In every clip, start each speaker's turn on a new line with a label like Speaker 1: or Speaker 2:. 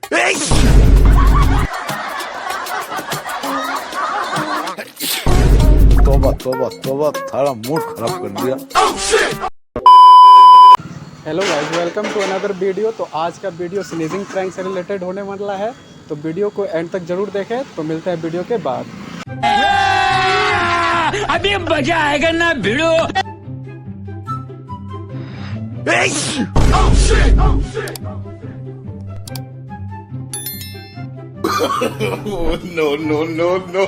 Speaker 1: तोबा तोबा तोबा, थारा मूड खराब कर दिया।
Speaker 2: Hello guys, welcome to another video. तो आज का वीडियो स्नीजिंग प्रैंक से रिलेटेड होने वाला है, तो वीडियो को एंड तक जरूर देखें। तो मिलते हैं वीडियो के बाद।
Speaker 3: अभी मजा आएगा ना भिड़ो।
Speaker 1: No no no no।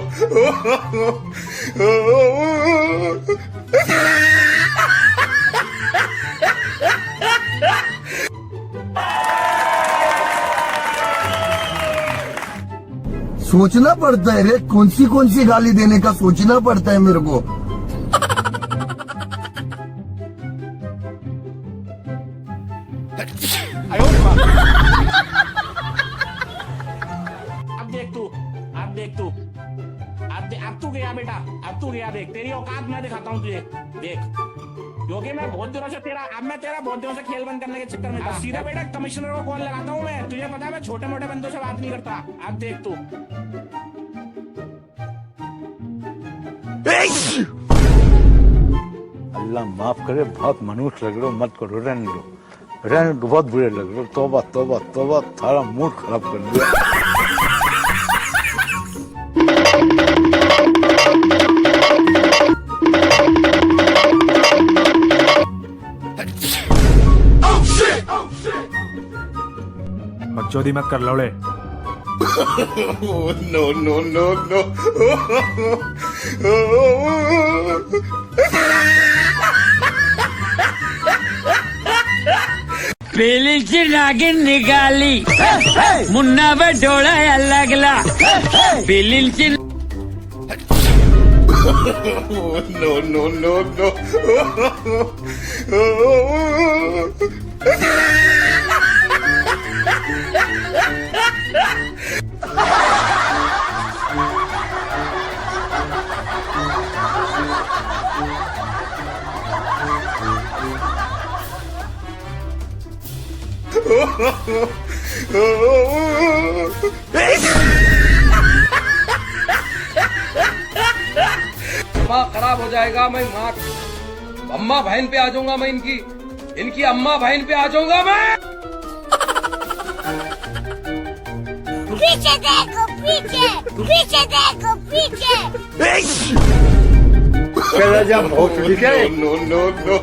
Speaker 4: सोचना पड़ता है रे, कौन सी गाली देने का सोचना पड़ता है मेरे को।
Speaker 5: अब तू गया बेटा, अब तू गया। देख तेरी औकात मैं दिखाता हूँ तुझे, देख। क्योंकि मैं बहुत दिनों से बहुत दिनों से खेल बंद करने के चक्कर में था। सीधा बेटा कमिश्नर को कॉल लगाता हूँ मैं। तुझे पता है मैं छोटे मोटे बंदों से बात नहीं करता। अब देख तू।
Speaker 1: अल्लाह माफ करे, बहुत मनुष्य लग रहे हो, मत करो, रहने दो, बहुत बुरे लग रहे हो। तोबा तोबा तोबा, थारा मूड खराब कर दिया।
Speaker 6: बकचोदी मत कर लौड़े।
Speaker 1: No no no no.
Speaker 3: पीली सी नागिन निकाली, मुन्ना पे डोला लगला। पीली सी
Speaker 1: नो नो नो नो।
Speaker 7: दिमाग खराब हो जाएगा। मैं माँ अम्मा बहन पे आ जाऊंगा। मैं इनकी अम्मा बहन पे आ जाऊंगा मैं।
Speaker 8: पीछे देखो, पीछे पीछे देखो, पीछे।
Speaker 1: चला जा बहुत ठीक है। No no no.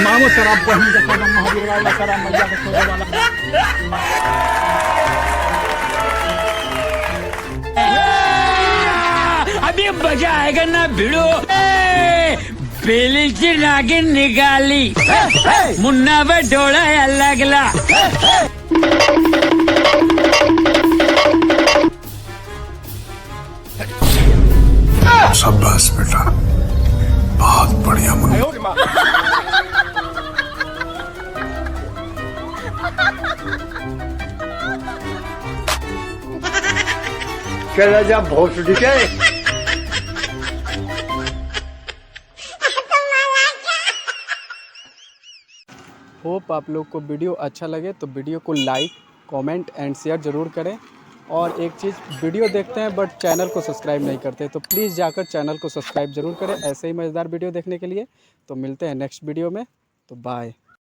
Speaker 2: मामो शराब को हम जैसा महावीर वाला शराब मजा के सोने वाला।
Speaker 3: अभी मजा आएगा ना भिड़ो। पीली सी नागिन निकाली, मुन्ना पे डोला लगला।
Speaker 6: शाबाश बेटा, बहुत बढ़िया मुन्ना।
Speaker 1: चला जा बहुत ठीक है।
Speaker 2: होप आप लोग को वीडियो अच्छा लगे तो वीडियो को लाइक, कमेंट एंड शेयर ज़रूर करें। और एक चीज़, वीडियो देखते हैं बट चैनल को सब्सक्राइब नहीं करते, तो प्लीज़ जाकर चैनल को सब्सक्राइब ज़रूर करें ऐसे ही मज़ेदार वीडियो देखने के लिए। तो मिलते हैं नेक्स्ट वीडियो में, तो बाय।